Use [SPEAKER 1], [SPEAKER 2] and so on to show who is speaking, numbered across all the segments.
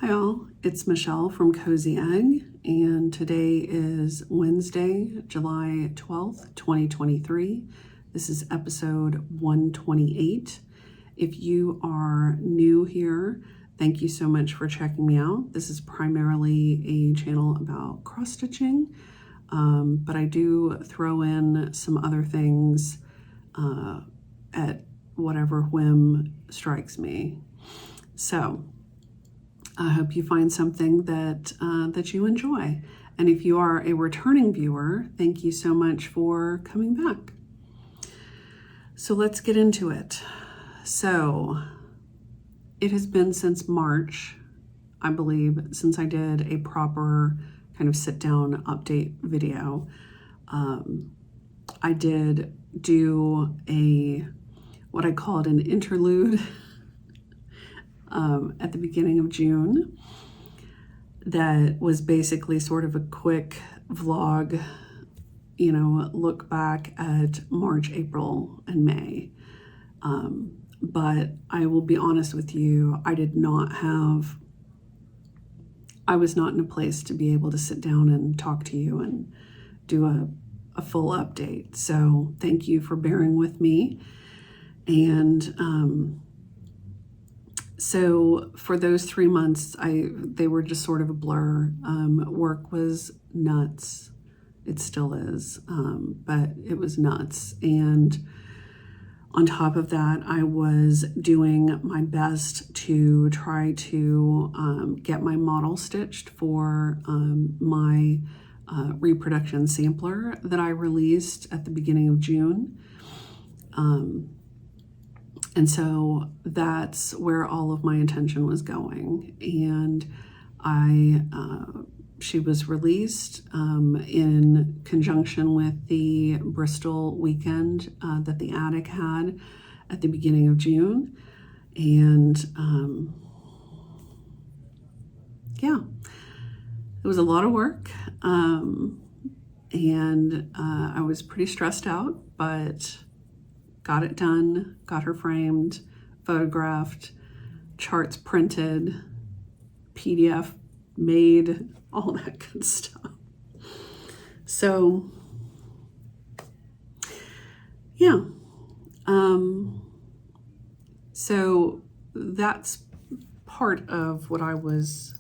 [SPEAKER 1] Hi all, it's Michelle from Cozyegg, and today is Wednesday, July 12th, 2023. This is episode 128. If you are new here, thank you so much for checking me out. This is primarily a channel about cross-stitching, but I do throw in some other things at whatever whim strikes me. So I hope you find something that you enjoy. And if you are a returning viewer, thank you so much for coming back. So let's get into it. So it has been since March, I believe, since I did a proper kind of sit down update video. I did do what I called an interlude at the beginning of June that was basically sort of a quick vlog, look back at March, April, and May. But I will be honest with you, I was not in a place to be able to sit down and talk to you and do a full update. So thank you for bearing with me. And so for those 3 months, they were just sort of a blur. Work was nuts. It still is, but it was nuts. And on top of that, I was doing my best to try to get my model stitched for my reproduction sampler that I released at the beginning of June. And so that's where all of my attention was going. And she was released in conjunction with the Bristol weekend that the Attic had at the beginning of June. And yeah, it was a lot of work. And I was pretty stressed out, but got it done, got her framed, photographed, charts printed, PDF made, all that good stuff. So, yeah. So that's part of what I was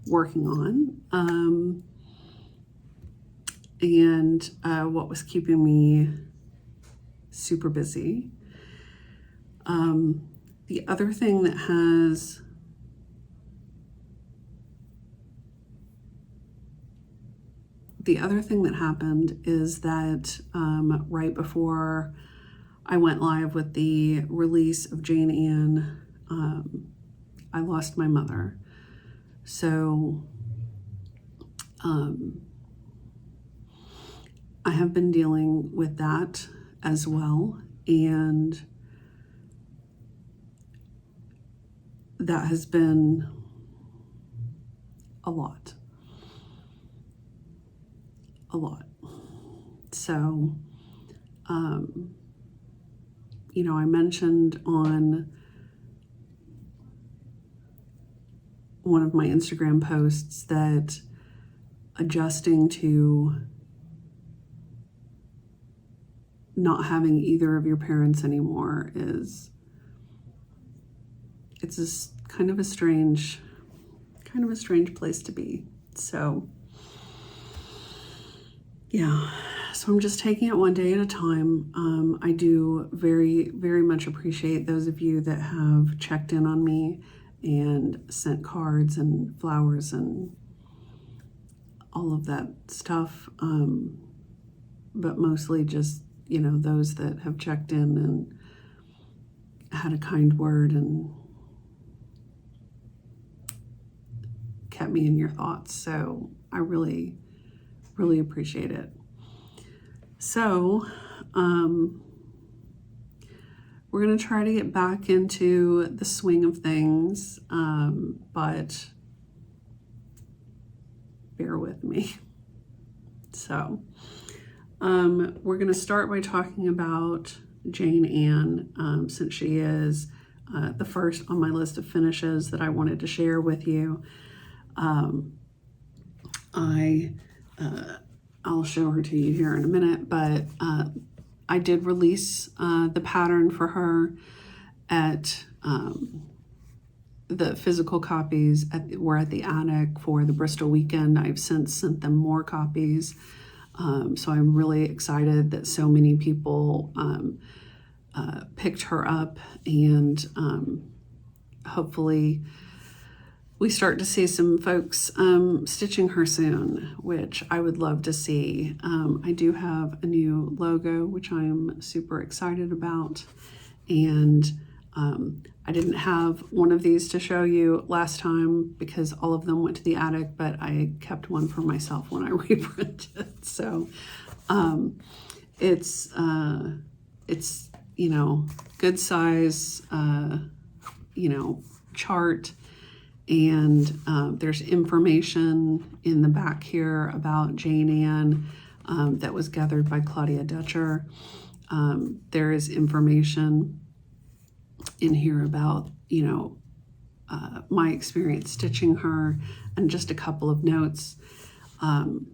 [SPEAKER 1] working on. And what was keeping me super busy. The other thing that happened is that right before I went live with the release of Jane Ann, I lost my mother. So I have been dealing with that as well, and that has been a lot. So, I mentioned on one of my Instagram posts that adjusting to not having either of your parents anymore it's just kind of a strange place to be. So yeah, so I'm just taking it one day at a time. I do very, very much appreciate those of you that have checked in on me and sent cards and flowers and all of that stuff. But mostly just those that have checked in and had a kind word and kept me in your thoughts. So I really, really appreciate it. So we're going to try to get back into the swing of things, but bear with me. So we're going to start by talking about Jane Ann, since she is the first on my list of finishes that I wanted to share with you. I'll show her to you here in a minute, but I did release the pattern for her at the physical copies were at the attic for the Bristol weekend. I've since sent them more copies. So I'm really excited that so many people picked her up, and hopefully we start to see some folks stitching her soon, which I would love to see. I do have a new logo, which I'm super excited about, and I didn't have one of these to show you last time because all of them went to the attic, but I kept one for myself when I reprinted. So it's you know, good size you know, chart, and there's information in the back here about Jane Ann that was gathered by Claudia Dutcher. There is information in here about, you know, my experience stitching her, and just a couple of notes. And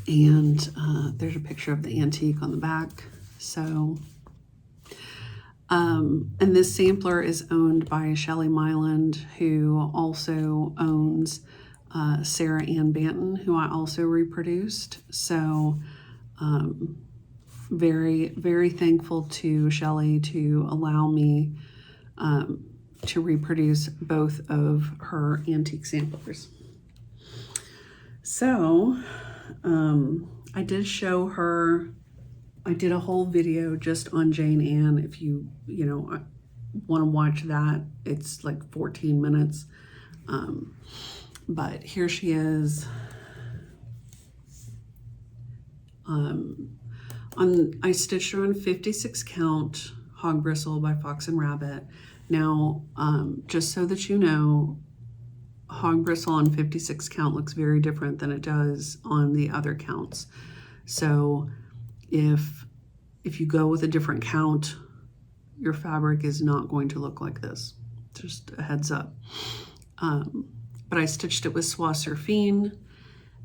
[SPEAKER 1] there's a picture of the antique on the back. So, and this sampler is owned by Shelley Myland, who also owns Sarah Ann Banton, who I also reproduced. So, very, very thankful to Shelley to allow me to reproduce both of her antique samplers. So I did show her, I did a whole video just on Jane Ann. If you know, want to watch that, it's like 14 minutes. But here she is. I stitched her on 56 count hog bristle by Fox and Rabbit. Now, just so that you know, hog bristle on 56 count looks very different than it does on the other counts. So if you go with a different count, your fabric is not going to look like this. Just a heads up. But I stitched it with Soie Surfine,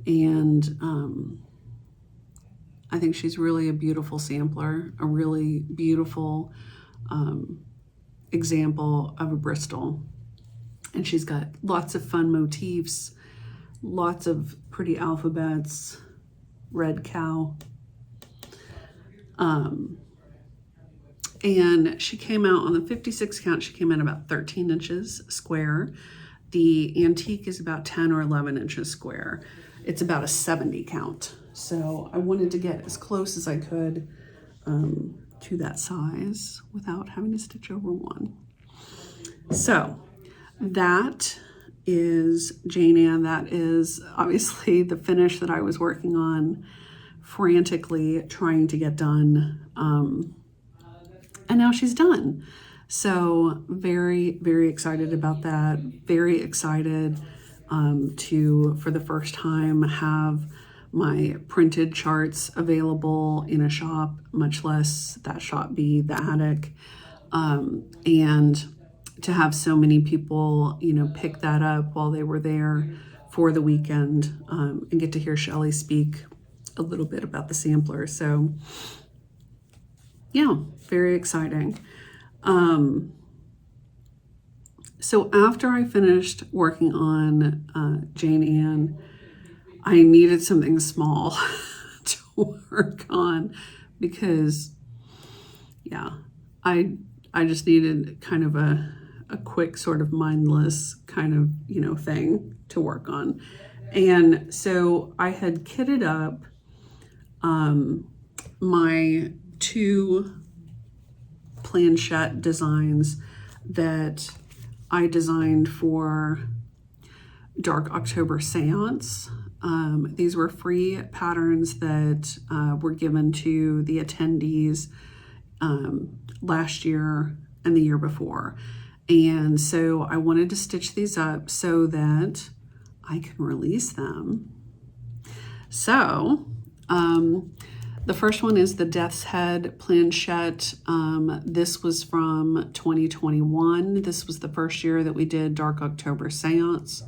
[SPEAKER 1] and I think she's really a beautiful sampler, a really beautiful example of a Bristol. And she's got lots of fun motifs, lots of pretty alphabets, red cow. And she came out on the 56 count, she came in about 13 inches square. The antique is about 10 or 11 inches square. It's about a 70 count. So I wanted to get as close as I could to that size without having to stitch over one. So that is Jane Ann. That is obviously the finish that I was working on frantically trying to get done. And now she's done. So very, very excited about that. Very excited to, for the first time, have my printed charts available in a shop, much less that shop be the attic. And to have so many people, you know, pick that up while they were there for the weekend, and get to hear Shelley speak a little bit about the sampler. So yeah, very exciting. So after I finished working on Jane Ann, I needed something small to work on because, yeah, I just needed kind of a quick sort of mindless kind of, you know, thing to work on. And so I had kitted up my two planchette designs that I designed for Dark October Seance. These were free patterns that were given to the attendees last year and the year before. And so I wanted to stitch these up so that I can release them. So The first one is the Death's Head Planchette. This was from 2021. This was the first year that we did Dark October Seance,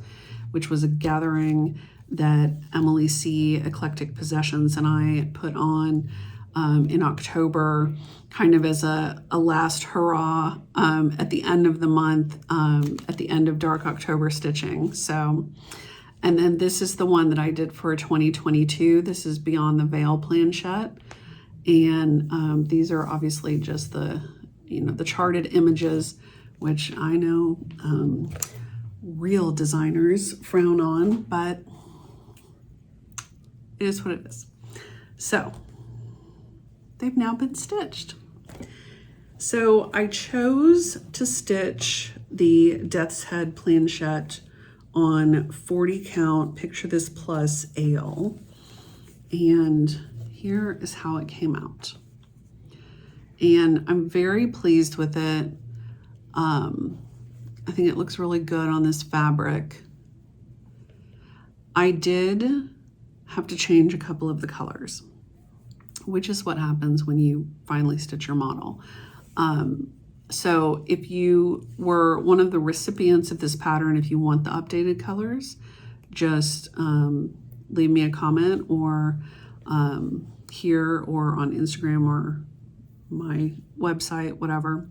[SPEAKER 1] which was a gathering that Emily C. Eclectic Possessions and I put on in October, kind of as a last hurrah at the end of the month, at the end of Dark October stitching. So, and then this is the one that I did for 2022. This is Beyond the Veil Planchette. And these are obviously just the, the charted images, which I know real designers frown on, but it is what it is. So they've now been stitched. So I chose to stitch the Death's Head Planchette on 40 count Picture This Plus ale. And here is how it came out. And I'm very pleased with it. I think it looks really good on this fabric. I did have to change a couple of the colors, which is what happens when you finally stitch your model. So if you were one of the recipients of this pattern, if you want the updated colors, just leave me a comment or here or on Instagram or my website, whatever.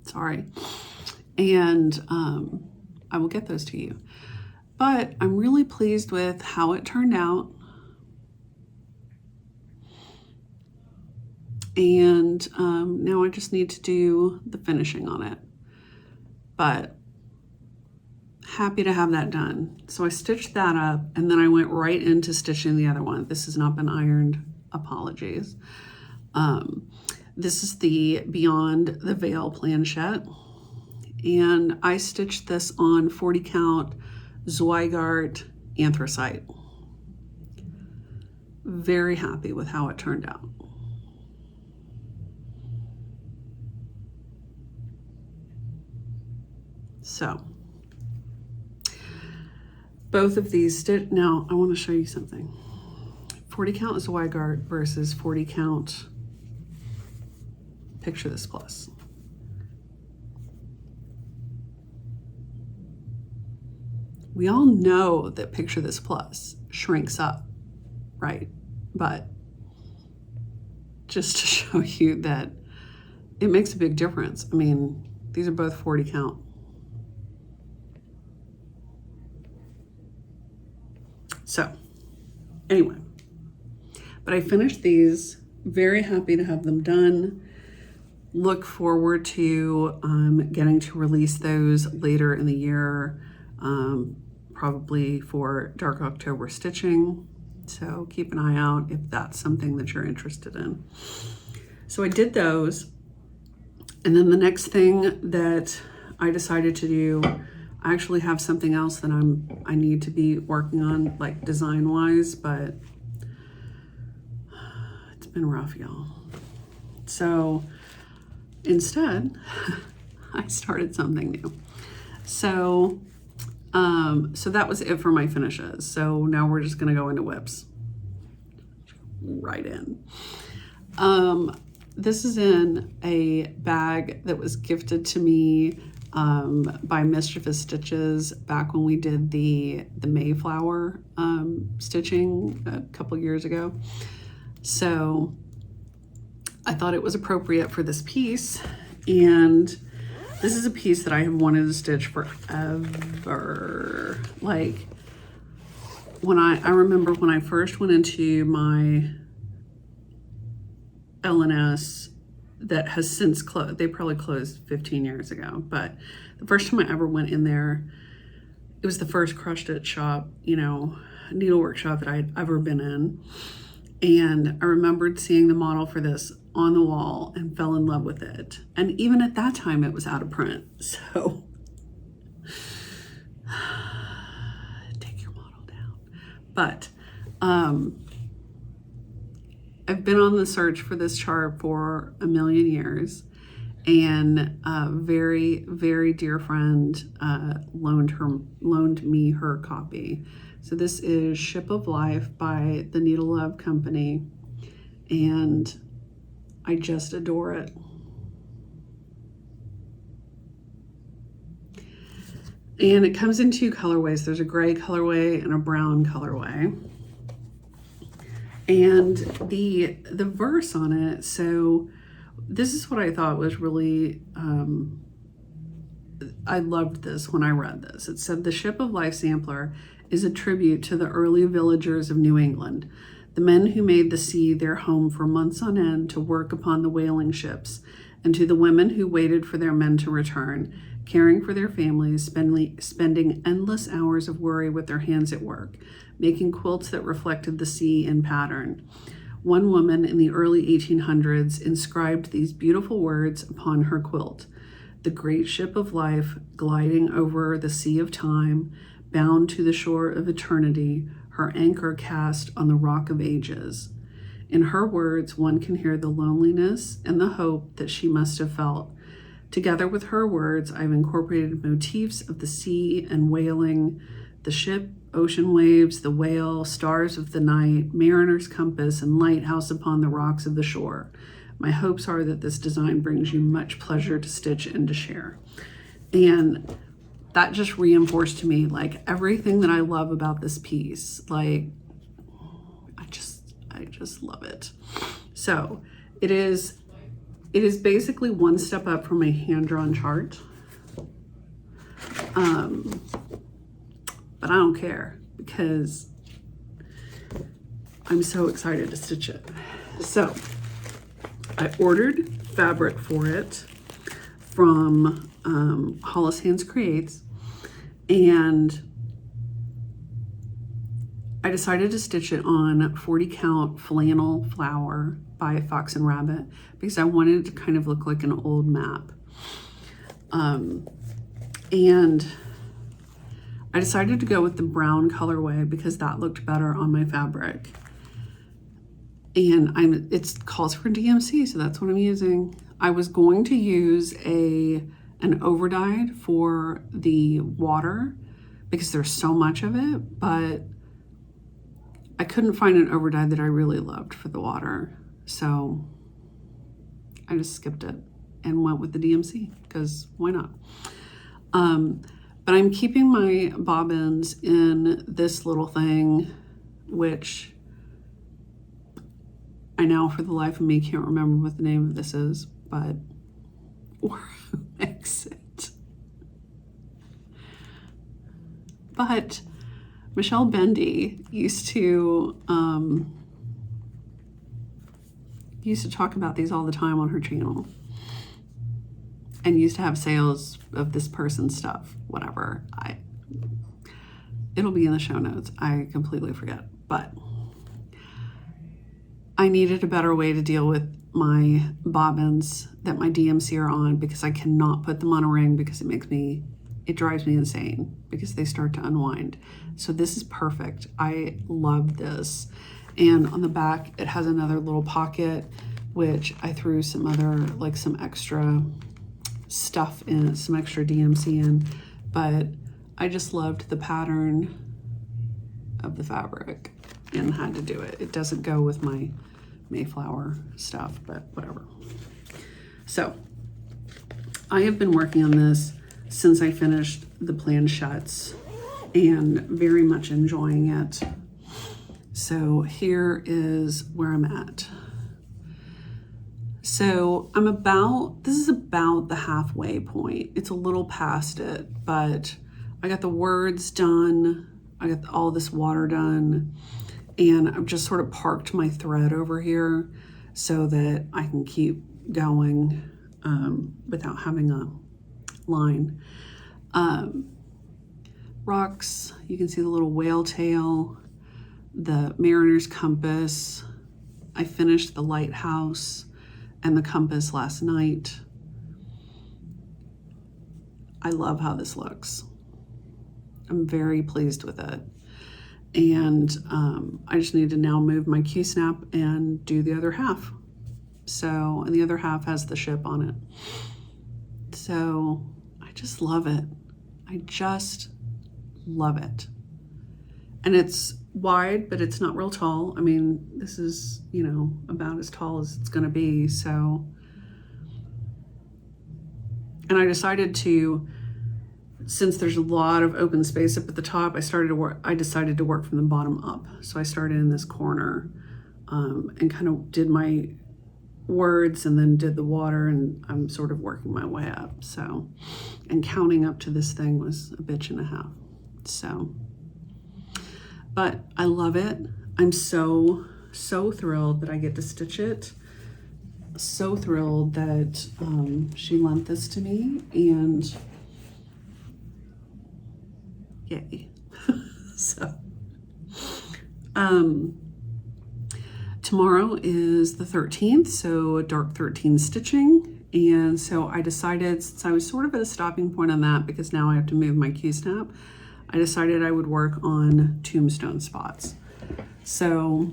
[SPEAKER 1] Sorry. And I will get those to you. But I'm really pleased with how it turned out. And now I just need to do the finishing on it. But happy to have that done. So I stitched that up and then I went right into stitching the other one. This has not been ironed. Apologies. This is the Beyond the Veil Planchette. And I stitched this on 40 count Cozyegg anthracite. Very happy with how it turned out. So both of these now I want to show you something. 40 count Cozyegg versus 40 count Picture This Plus. We all know that Picture This Plus shrinks up, right? But just to show you that it makes a big difference. I mean, these are both 40 count. So anyway, but I finished these, very happy to have them done. Look forward to getting to release those later in the year, probably for Dark October stitching. So keep an eye out if that's something that you're interested in. So I did those. And then the next thing that I decided to do, I actually have something else that I need to be working on, like design wise, but it's been rough, y'all. So instead, I started something new. So so that was it for my finishes. So now we're just gonna go into whips. Right in. This is in a bag that was gifted to me by Mischievous Stitches back when we did the Mayflower stitching a couple years ago. So I thought it was appropriate for this piece, and this is a piece that I have wanted to stitch forever. Like when I remember when I first went into my L&S that has since closed. They probably closed 15 years ago, but the first time I ever went in there, it was the first cross stitch shop, needlework shop that I'd ever been in. And I remembered seeing the model for this on the wall and fell in love with it. And even at that time, it was out of print. So take your model down. But I've been on the search for this chart for a million years, and a very, very dear friend loaned me her copy. So this is Ship of Life by the Needle Love Company, and I just adore it. And it comes in two colorways. There's a gray colorway and a brown colorway. And the verse on it, so this is what I thought was really, I loved this when I read this. It said, the Ship of Life sampler is a tribute to the early villagers of New England, the men who made the sea their home for months on end to work upon the whaling ships, and to the women who waited for their men to return, caring for their families, spending endless hours of worry with their hands at work, making quilts that reflected the sea in pattern. One woman in the early 1800s inscribed these beautiful words upon her quilt: the great ship of life, gliding over the sea of time, bound to the shore of eternity, her anchor cast on the rock of ages. In her words, one can hear the loneliness and the hope that she must have felt. Together with her words, I've incorporated motifs of the sea and whaling, the ship, ocean waves, the whale, stars of the night, mariner's compass, and lighthouse upon the rocks of the shore. My hopes are that this design brings you much pleasure to stitch and to share. And that just reinforced to me, like, everything that I love about this piece. Like, I just love it. So it is basically one step up from a hand-drawn chart. But I don't care because I'm so excited to stitch it. So I ordered fabric for it from Hollis Hands Creates, and I decided to stitch it on 40 count flannel flower by Fox and Rabbit because I wanted it to kind of look like an old map. And I decided to go with the brown colorway because that looked better on my fabric. And it calls for DMC, so that's what I'm using. I was going to use an overdyed for the water because there's so much of it, but I couldn't find an overdyed that I really loved for the water. So I just skipped it and went with the DMC because why not? But I'm keeping my bobbins in this little thing, which I now for the life of me can't remember what the name of this is, but or who makes it. But Michelle Bendy used to talk about these all the time on her channel, and used to have sales of this person's stuff, whatever. It'll be in the show notes. I completely forget, but I needed a better way to deal with my bobbins that my DMC are on because I cannot put them on a ring because it drives me insane because they start to unwind. So this is perfect. I love this. And on the back, it has another little pocket, which I threw some extra stuff in, some extra DMC in, but I just loved the pattern of the fabric and had to do it. It doesn't go with my Mayflower stuff, but whatever. So I have been working on this since I finished the planchettes and very much enjoying it. So here is where I'm at. So this is about the halfway point. It's a little past it, but I got the words done. I got all this water done, and I've just sort of parked my thread over here so that I can keep going without having a line. Rocks, you can see the little whale tail, the mariner's compass. I finished the lighthouse and the compass last night. I love how this looks. I'm very pleased with it. And I just need to now move my Q-snap and do the other half. So, and the other half has the ship on it. So I just love it. I just love it. and it's wide, but it's not real tall. I mean, this is, you know, about as tall as it's gonna be, so. And I decided to, since there's a lot of open space up at the top, I decided to work from the bottom up. So I started in this corner and kind of did my words and then did the water, and I'm sort of working my way up. So, and counting up to this thing was a bitch and a half. So, but I love it. I'm so thrilled that I get to stitch it. So thrilled that she lent this to me, and yay. So, tomorrow is the 13th, so dark 13 stitching. And so I decided, since I was sort of at a stopping point on that, because now I have to move my Q-snap, I decided I would work on Tombstone Spots. So,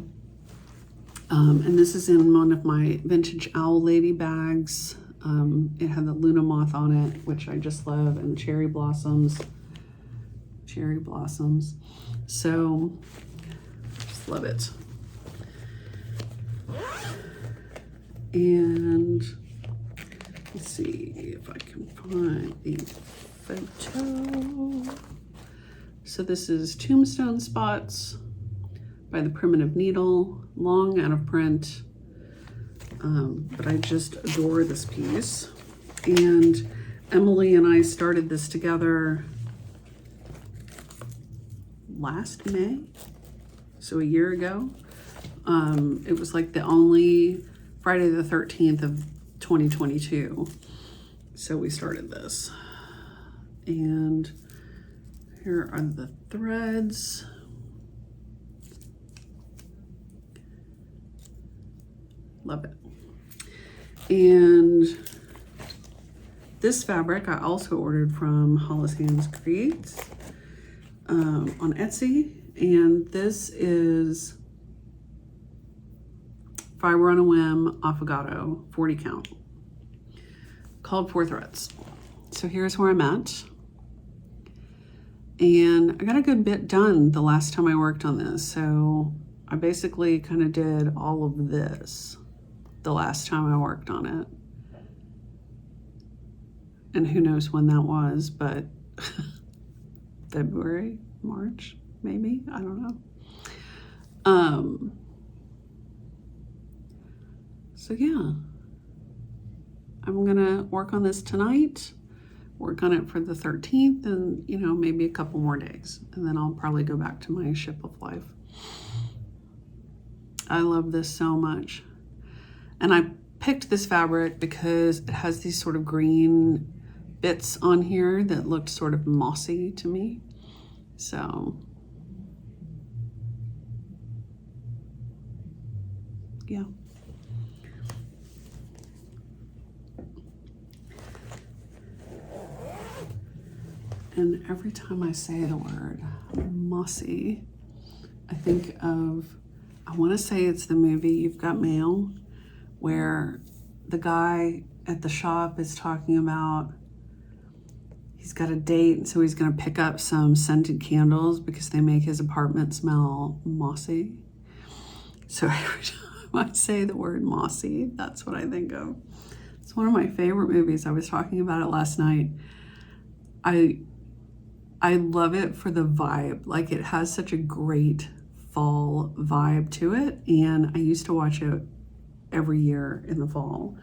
[SPEAKER 1] and this is in one of my vintage owl lady bags. It had the Luna moth on it, which I just love, and cherry blossoms. So, just love it. And let's see if I can find the photo. So this is Tombstone Spots by the Primitive Needle, long out of print, but I just adore this piece. And Emily and I started this together last May, so a year ago. It was like the only Friday the 13th of 2022. So we started this. And here are the threads. Love it. And this fabric I also ordered from Hollis Hands Creates on Etsy. And this is Fiber on a Whim Affogato 40 count, called 4 threads. So here's where I'm at. And I got a good bit done the last time I worked on this. So I basically kind of did all of this the last time I worked on it. And who knows when that was, but February, March, maybe, I don't know. So yeah, I'm gonna work on this tonight, work on it for the 13th, and you know, maybe a couple more days, and then I'll probably go back to my ship of life. I love this so much. And I picked this fabric because it has these sort of green bits on here that looked sort of mossy to me. So yeah. And every time I say the word mossy, I think of, I want to say it's the movie You've Got Mail, where the guy at the shop is talking about he's got a date, and so he's going to pick up some scented candles because they make his apartment smell mossy. So every time I say the word mossy, that's what I think of. It's one of my favorite movies. I was talking about it last night. I love it for the vibe. Like, it has such a great fall vibe to it, and I used to watch it every year in the fall.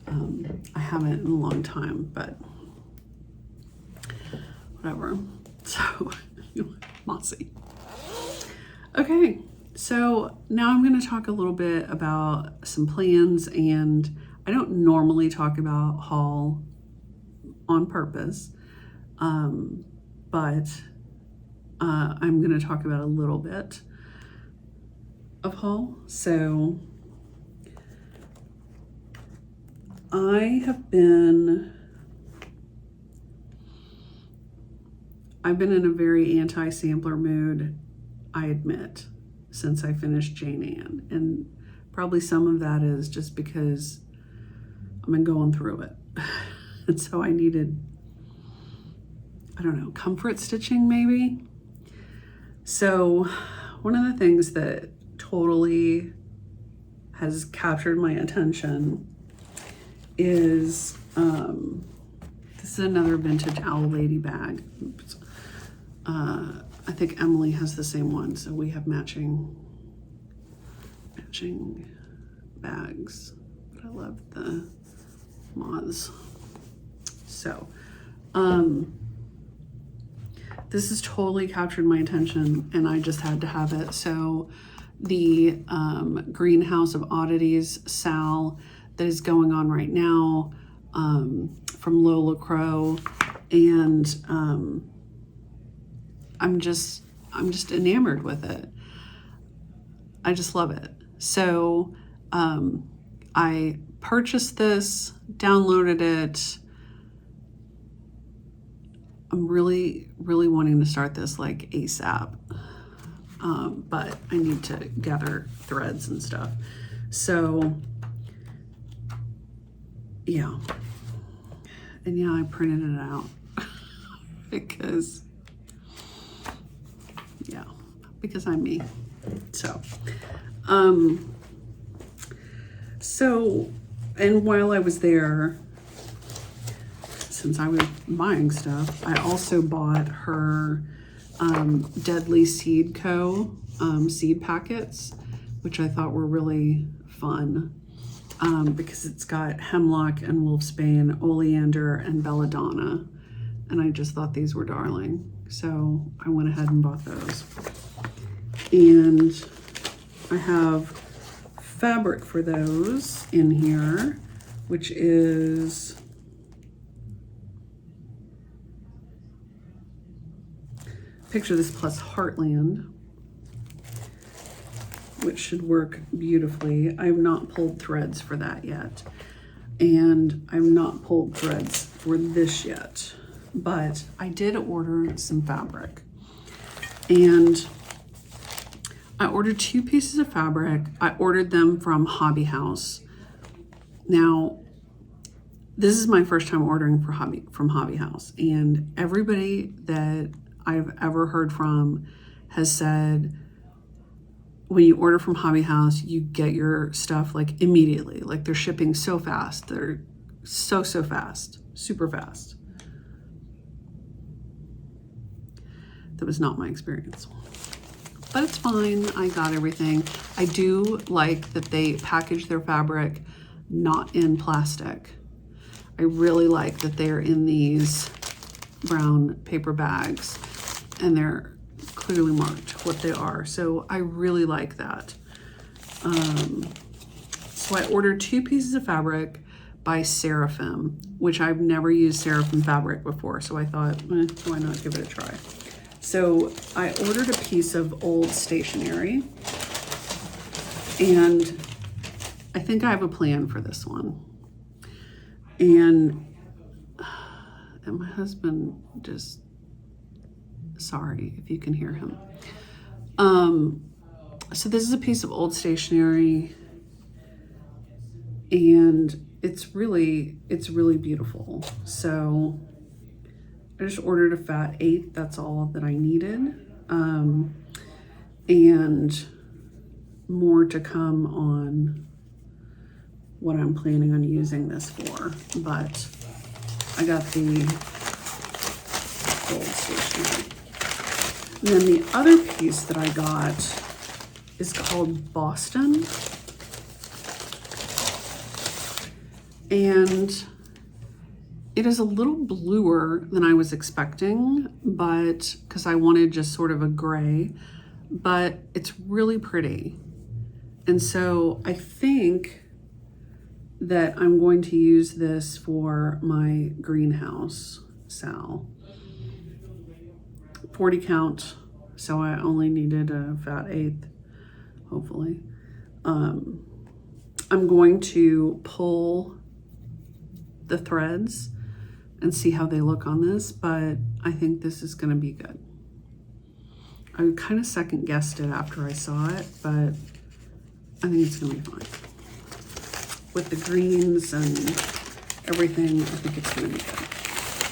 [SPEAKER 1] I haven't in a long time, but whatever. So, mossy. Okay, so now I'm going to talk a little bit about some plans, and I don't normally talk about haul on purpose, but I'm going to talk about a little bit of haul. So I've been in a very anti-sampler mood, I admit, since I finished Jane Ann. And probably some of that is just because I've been going through it. And so I needed, I don't know, comfort stitching maybe. So one of the things that totally has captured my attention is, this is another vintage Owl Lady bag. Oops. I think Emily has the same one, so we have matching bags. But I love the moths. So, this has totally captured my attention and I just had to have it. So the Greenhouse of Oddities Sal that is going on right now, from Lola Crow, and I'm just enamored with it. I just love it. So I purchased this, downloaded it. I'm really wanting to start this like ASAP, but I need to gather threads and stuff. So yeah, and yeah, I printed it out because I'm me. So, and while I was there, since I was buying stuff, I also bought her Deadly Seed Co. Seed packets, which I thought were really fun, because it's got hemlock and wolfsbane, oleander, and belladonna, and I just thought these were darling. So I went ahead and bought those. And I have fabric for those in here, which is Picture This plus Heartland, which should work beautifully. I have not pulled threads for that yet, and I've not pulled threads for this yet, but I did order some fabric, and I ordered 2 pieces of fabric. I ordered them from Hobby House. Now, this is my first time ordering from Hobby House, and everybody that I've ever heard from has said when you order from Hobby House, you get your stuff like immediately. Like they're shipping so fast. They're so fast, super fast. That was not my experience. But it's fine, I got everything. I do like that they package their fabric not in plastic. I really like that they're in these brown paper bags and they're clearly marked what they are. So I really like that. So I ordered 2 pieces of fabric by Seraphim, which I've never used Seraphim fabric before. So I thought, why not give it a try? So I ordered a piece of old stationery, and I think I have a plan for this one. And my husband just, sorry if you can hear him. So this is a piece of old stationery, and it's really beautiful. So I just ordered a fat 8. That's all that I needed. And more to come on what I'm planning on using this for. But I got the old stationery. And then the other piece that I got is called Boston. And it is a little bluer than I was expecting, but because I wanted just sort of a gray, but it's really pretty. And so I think that I'm going to use this for my greenhouse, Sal. 40 count, so I only needed a fat 1/8, hopefully. I'm going to pull the threads and see how they look on this, but I think this is gonna be good. I kind of second guessed it after I saw it, but I think it's gonna be fine. With the greens and everything, I think it's gonna be good.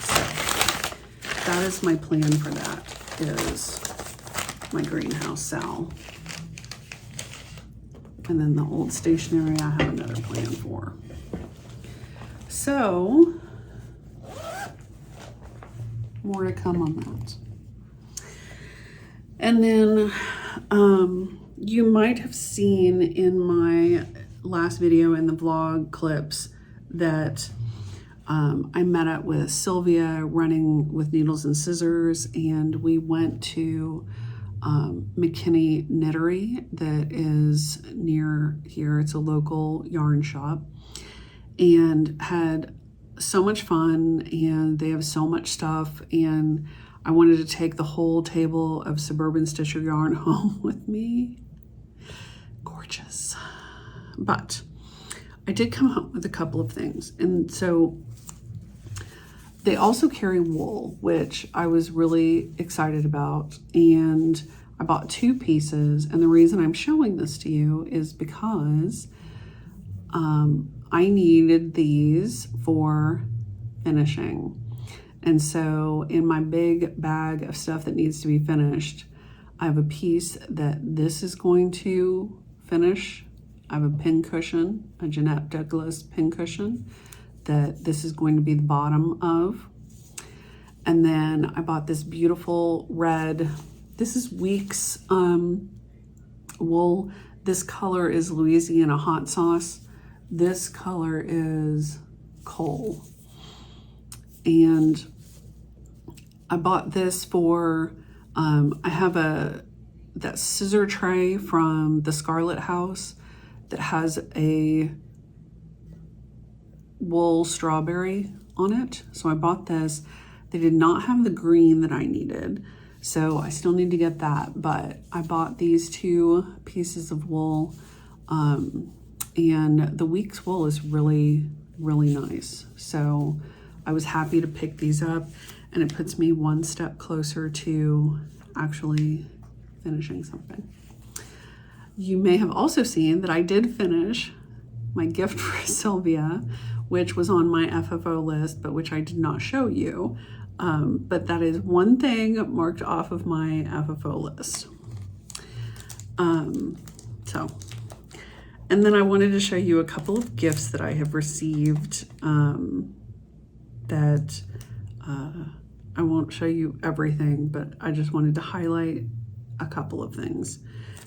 [SPEAKER 1] So that is my plan for that, is my greenhouse Sal. And then the old stationery I have another plan for. So, more to come on that. And then you might have seen in my last video in the vlog clips that I met up with Sylvia running with needles and scissors, and we went to McKinney Knittery that is near here. It's a local yarn shop, and had so much fun, and they have so much stuff, and I wanted to take the whole table of Suburban Stitcher yarn home with me. Gorgeous. But I did come home with a couple of things, and so they also carry wool, which I was really excited about, and I bought 2 pieces, and the reason I'm showing this to you is because I needed these for finishing. And so in my big bag of stuff that needs to be finished, I have a piece that this is going to finish. I have a pin cushion, a Jeanette Douglas pin cushion, that this is going to be the bottom of. And then I bought this beautiful red, this is Weeks wool. This color is Louisiana hot sauce. This color is coal. And I bought this for, I have that scissor tray from the Scarlet House that has a wool strawberry on it. So I bought this. They did not have the green that I needed, so I still need to get that, but I bought these 2 pieces of wool, and the Weeks wool is really, really nice. So I was happy to pick these up, and it puts me one step closer to actually finishing something. You may have also seen that I did finish my gift for Sylvia, which was on my FFO list, but which I did not show you. But that is one thing marked off of my FFO list. And then I wanted to show you a couple of gifts that I have received that I won't show you everything, but I just wanted to highlight a couple of things.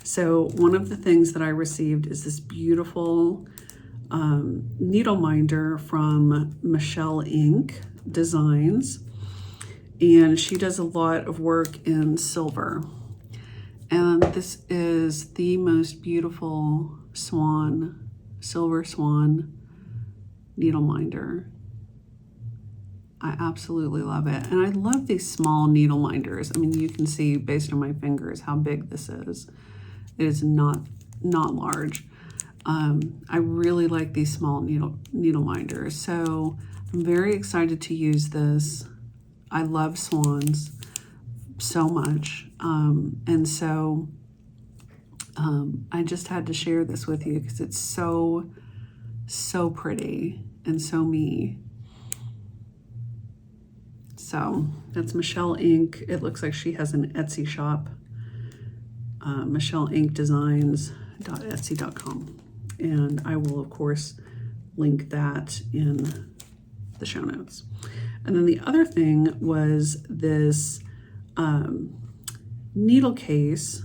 [SPEAKER 1] So one of the things that I received is this beautiful needle minder from Michelle Ink Designs, and she does a lot of work in silver, and this is the most beautiful silver swan needle minder. I absolutely love it, and I love these small needle minders. I mean, you can see based on my fingers how big this is. It is not large. I really like these small needle minders, so I'm very excited to use this. I love swans so much, and so I just had to share this with you because it's so pretty and so me. So that's Michelle Ink. It looks like she has an Etsy shop, michelleinkdesigns.etsy.com. And I will, of course, link that in the show notes. And then the other thing was this needle case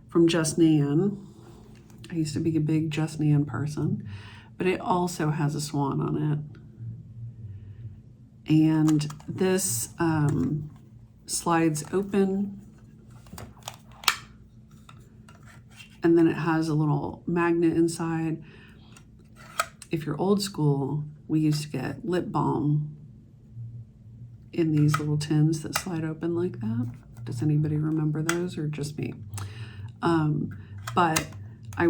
[SPEAKER 1] from Just Nan. I used to be a big Just Nan person, but it also has a swan on it. And this slides open, and then it has a little magnet inside. If you're old school, we used to get lip balm in these little tins that slide open like that. Does anybody remember those, or just me? But I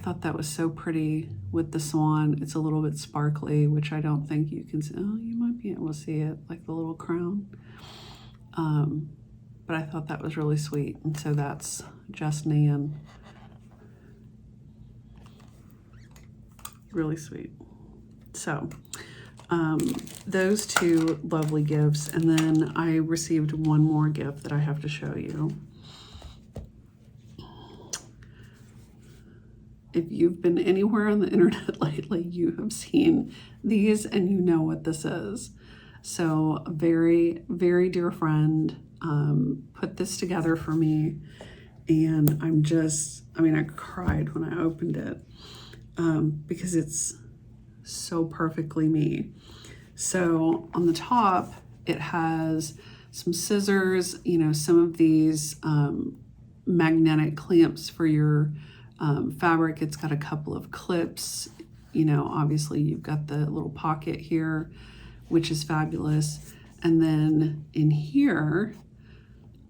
[SPEAKER 1] thought that was so pretty with the swan. It's a little bit sparkly, which I don't think you can see. Oh, you might be able to see it, like the little crown. But I thought that was really sweet. And so that's Just Nan. Really sweet. So those 2 lovely gifts. And then I received one more gift that I have to show you. if you've been anywhere on the internet lately, you have seen these and you know what this is. So a very, very dear friend put this together for me, and I cried when I opened it because it's so perfectly me. So on the top, it has some scissors, some of these magnetic clamps for your fabric. It's got a couple of clips, obviously you've got the little pocket here, which is fabulous. And then in here,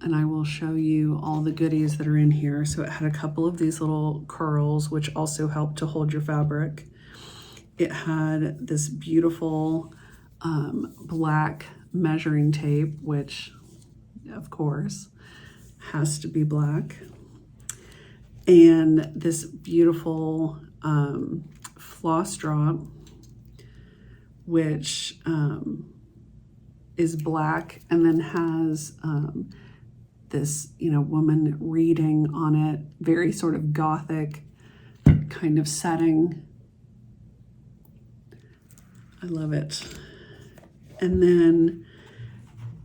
[SPEAKER 1] and I will show you all the goodies that are in here. So it had a couple of these little curls, which also help to hold your fabric. It had this beautiful black measuring tape, which of course has to be black. And this beautiful floss drop, which is black and then has this, woman reading on it, very sort of gothic kind of setting. I love it. And then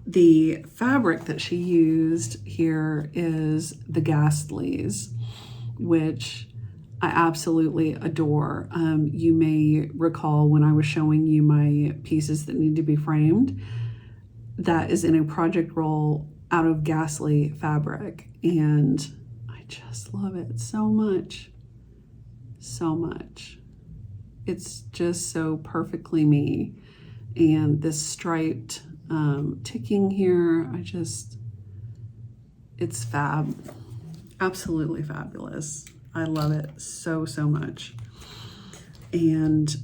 [SPEAKER 1] the fabric that she used here is the Ghastlies, which I absolutely adore. You may recall when I was showing you my pieces that need to be framed, that is in a project roll out of Ghastly fabric, and I just love it so much, so much. It's just so perfectly me. And this striped ticking here, it's fab, absolutely fabulous. I love it so, so much. And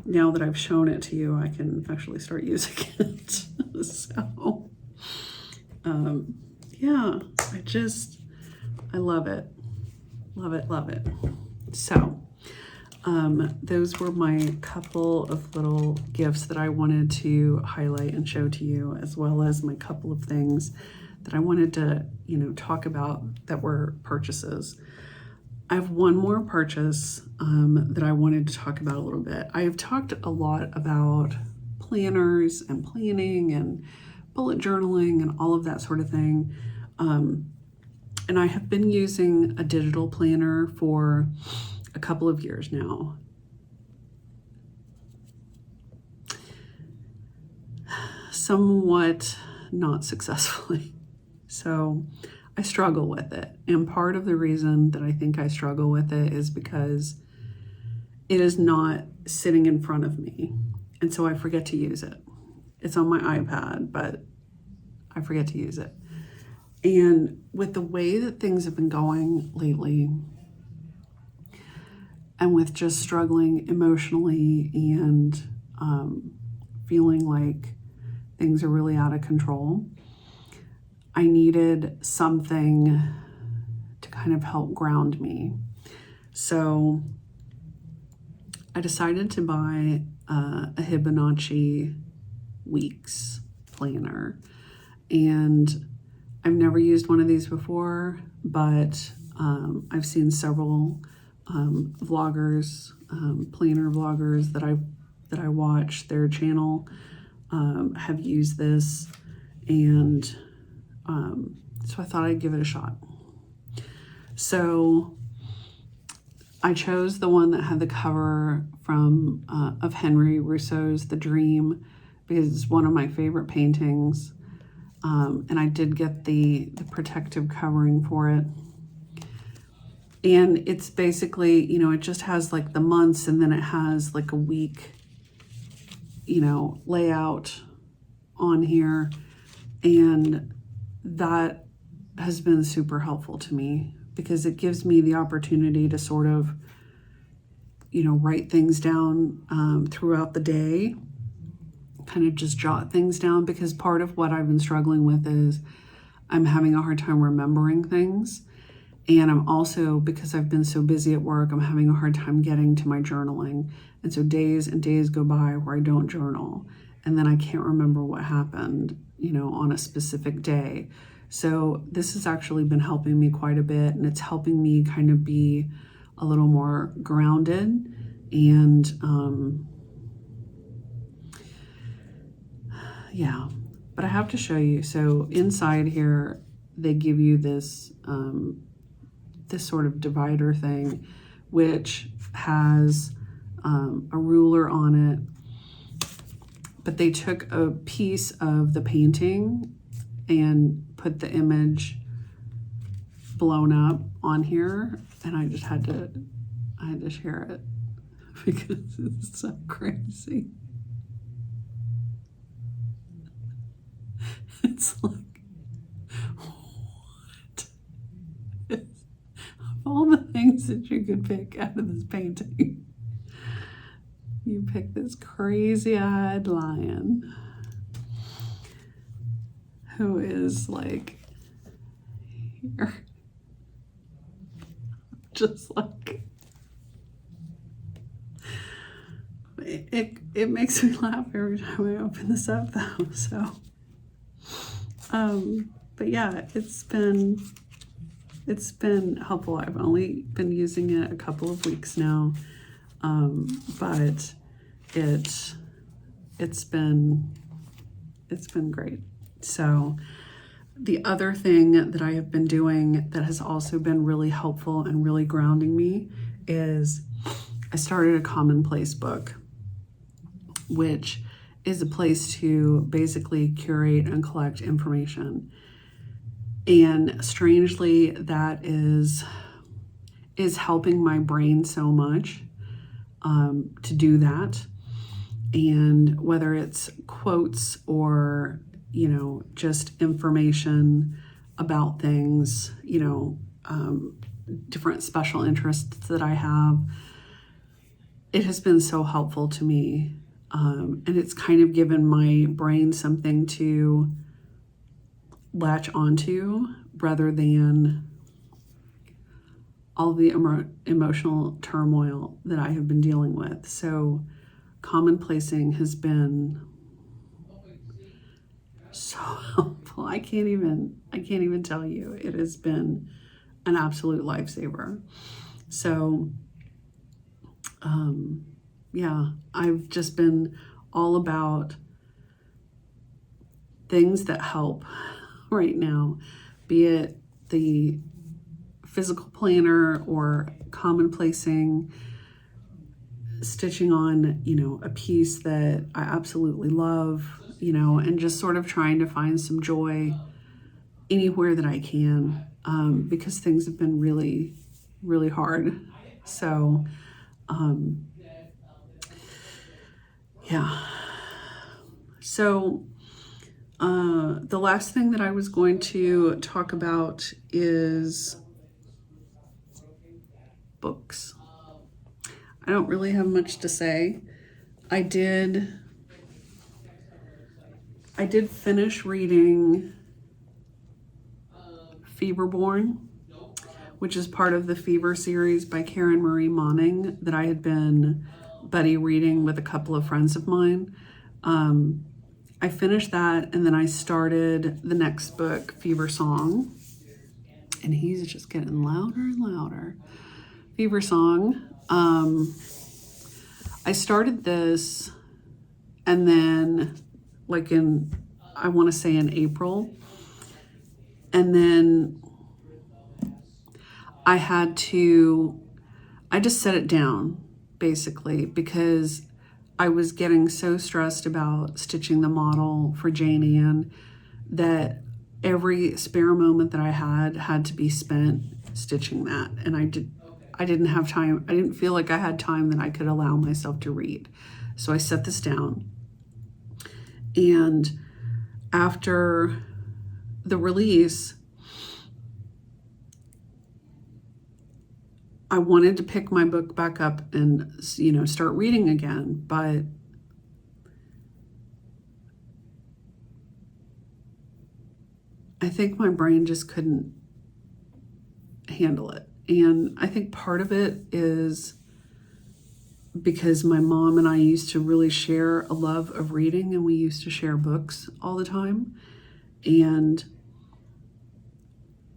[SPEAKER 1] now that I've shown it to you, I can actually start using it. So, yeah, I love it. Love it, love it. So, those were my couple of little gifts that I wanted to highlight and show to you, as well as my couple of things that I wanted to, talk about that were purchases. I have one more purchase that I wanted to talk about a little bit. I have talked a lot about planners and planning and bullet journaling and all of that sort of thing. And I have been using a digital planner for a couple of years now. Somewhat not successfully. So I struggle with it. And part of the reason that I think I struggle with it is because it is not sitting in front of me. And so I forget to use it. It's on my iPad, but I forget to use it. And with the way that things have been going lately, and with just struggling emotionally and feeling like things are really out of control, I needed something to kind of help ground me. So I decided to buy a Hibonacci Weeks planner. And I've never used one of these before, but I've seen several vloggers, planner vloggers that I watch their channel have used this, and so I thought I'd give it a shot. So I chose the one that had the cover from of Henry Rousseau's The Dream, because it's one of my favorite paintings, and I did get the protective covering for it. And it's basically, it just has like the months, and then it has like a week, layout on here. And that has been super helpful to me, because it gives me the opportunity to sort of, write things down throughout the day, kind of just jot things down, because part of what I've been struggling with is I'm having a hard time remembering things. And I'm also, because I've been so busy at work, I'm having a hard time getting to my journaling. And so days and days go by where I don't journal. And then I can't remember what happened, on a specific day. So this has actually been helping me quite a bit. And it's helping me kind of be a little more grounded. And yeah, but I have to show you. So inside here, they give you this this sort of divider thing, which has a ruler on it. But they took a piece of the painting and put the image blown up on here, and I just had to share it because it's so crazy. It's like, what? Of all the things that you could pick out of this painting, you pick this crazy-eyed lion who is like here. Just like, it makes me laugh every time I open this up though, so but yeah, it's been helpful. I've only been using it a couple of weeks now, but it's been great. So the other thing that I have been doing that has also been really helpful and really grounding me is I started a commonplace book, which is a place to basically curate and collect information. And strangely, that is helping my brain so much to do that. And whether it's quotes or, you know, just information about things, you know, different special interests that I have, it has been so helpful to me. And it's kind of given my brain something to latch onto rather than all the emotional turmoil that I have been dealing with. So commonplacing has been so helpful. I can't even tell you. It has been an absolute lifesaver. So yeah, I've just been all about things that help right now, be it the physical planner or commonplacing, stitching on, you know, a piece that I absolutely love, you know, and just sort of trying to find some joy anywhere that I can, because things have been really, really hard. So, yeah. So, the last thing that I was going to talk about is books. I don't really have much to say. I did finish reading Feverborn, which is part of the Fever series by Karen Marie Moning that I had been buddy reading with a couple of friends of mine. I finished that, and then I started the next book, Fever Song, and he's just getting louder and louder. Fever Song. I started this, and then like I want to say in April, and then I just set it down basically because I was getting so stressed about stitching the model for Jane Ann that every spare moment that I had to be spent stitching that. And I didn't have time. I didn't feel like I had time that I could allow myself to read. So I set this down. And after the release, I wanted to pick my book back up and, you know, start reading again, but I think my brain just couldn't handle it. And I think part of it is because my mom and I used to really share a love of reading, and we used to share books all the time. And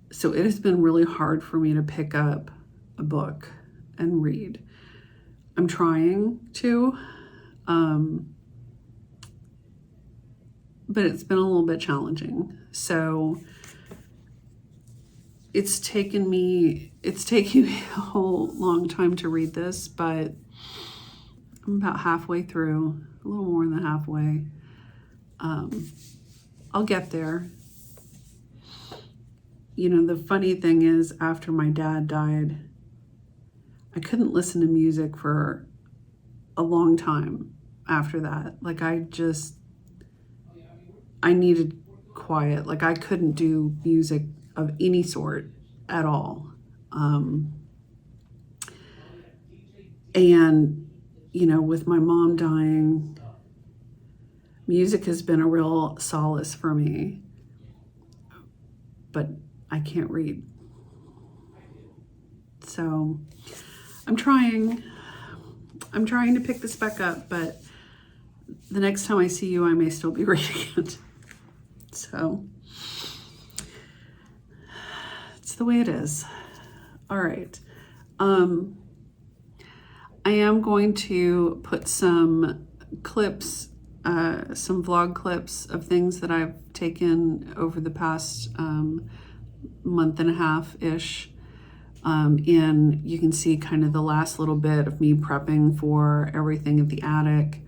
[SPEAKER 1] so it has been really hard for me to pick up a book and read. I'm trying to, but it's been a little bit challenging. So it's taken me a whole long time to read this, but I'm about halfway through, a little more than halfway. I'll get there. You know, the funny thing is, after my dad died, I couldn't listen to music for a long time after that. Like, I needed quiet. Like, I couldn't do music of any sort at all. And, you know, with my mom dying, music has been a real solace for me, but I can't read. So I'm trying to pick this back up, but the next time I see you, I may still be reading it. So it's the way it is. All right. I am going to put some clips, some vlog clips of things that I've taken over the past month and a half-ish. And you can see kind of the last little bit of me prepping for everything at the attic.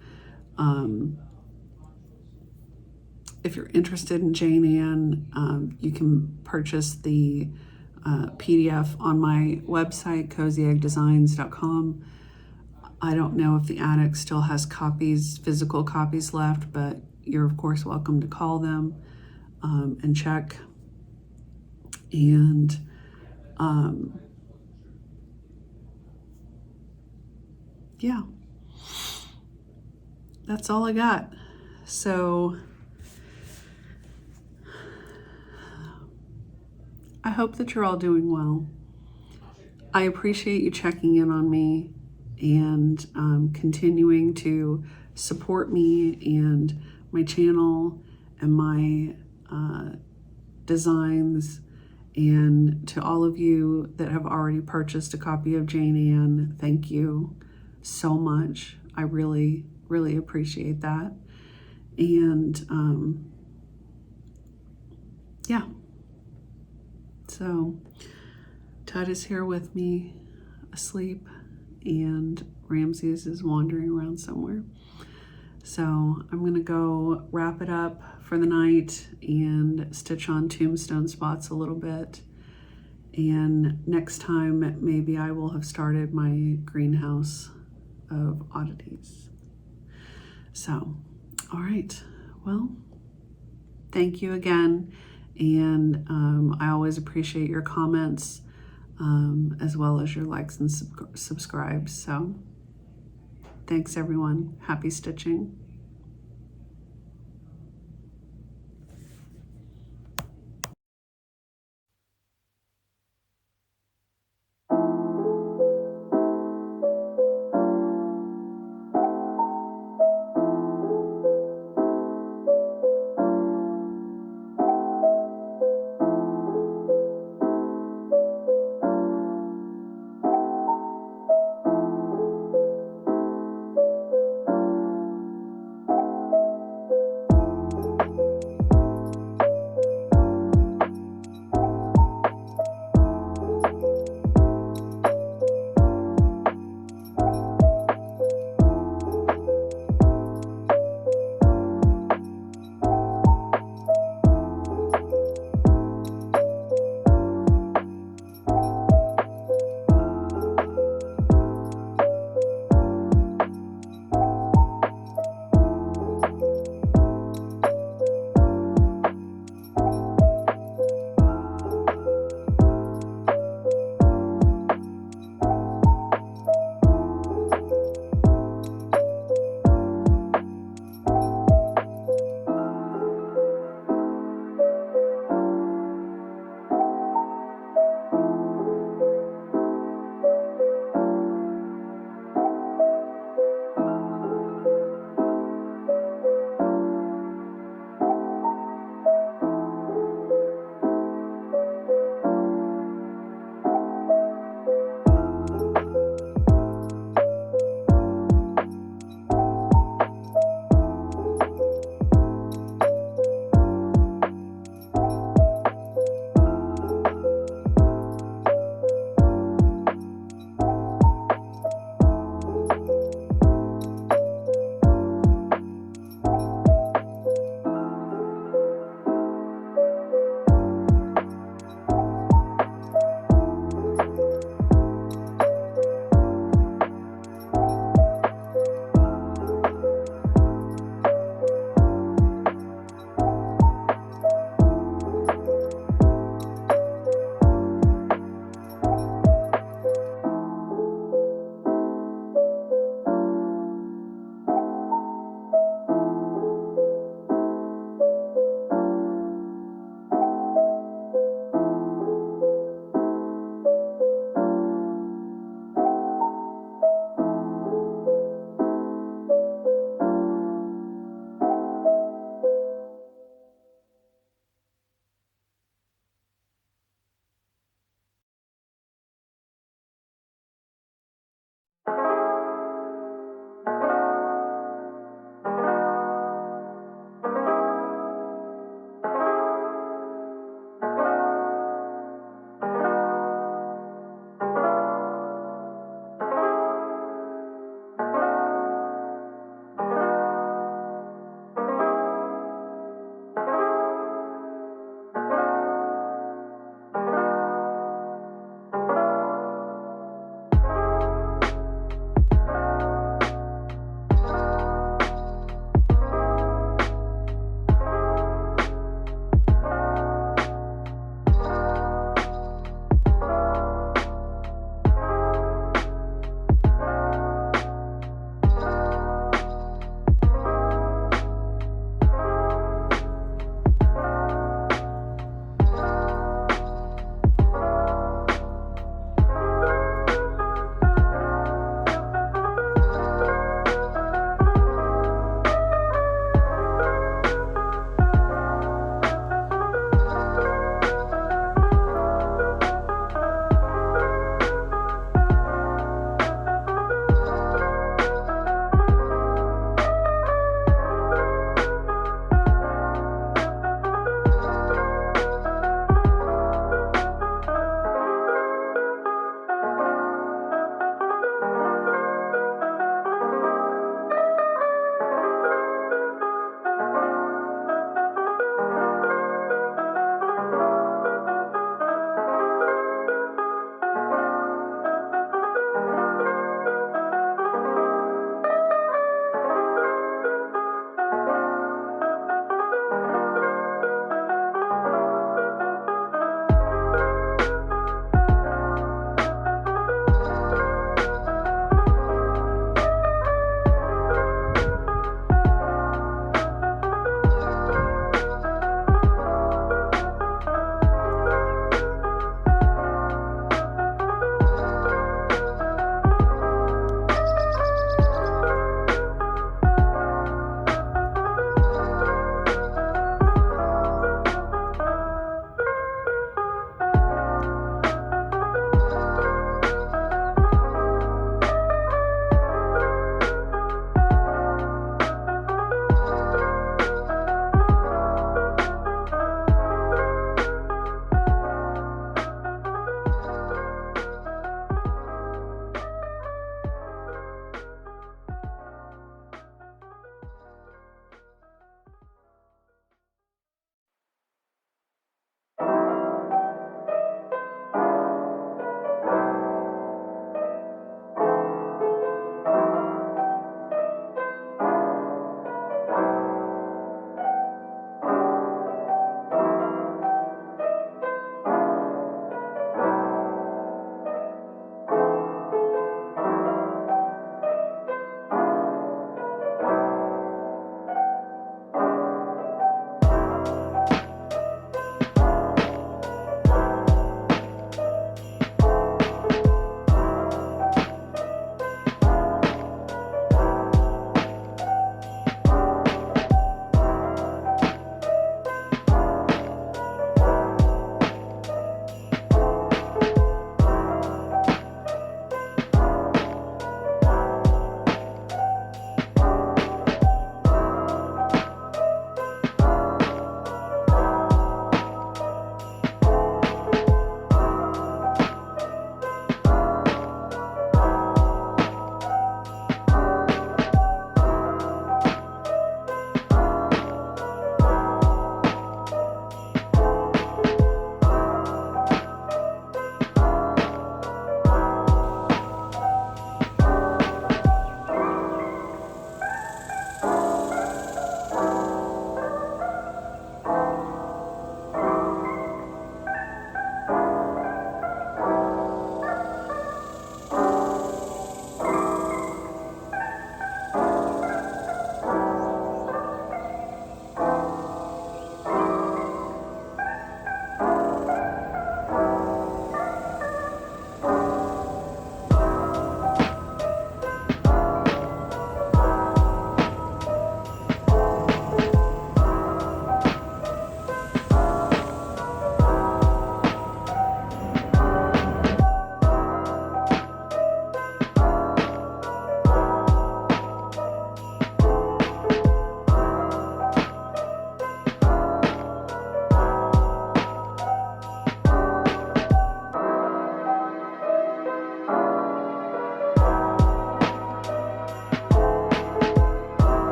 [SPEAKER 1] If you're interested in Jane Ann, you can purchase the PDF on my website, CozyEggDesigns.com. I don't know if the attic still has copies, physical copies left, but you're of course welcome to call them and check. And yeah, that's all I got. So I hope that you're all doing well. I appreciate you checking in on me and continuing to support me and my channel and my designs. And to all of you that have already purchased a copy of Jane Ann, thank you so much. I really, really appreciate that. And yeah. So Todd is here with me, asleep, and Ramses is wandering around somewhere. So I'm gonna go wrap it up for the night and stitch on Tombstone Spots a little bit. And next time, maybe I will have started my greenhouse of oddities. So, all right, well, thank you again. And I always appreciate your comments as well as your likes and subscribes. So thanks everyone. Happy stitching.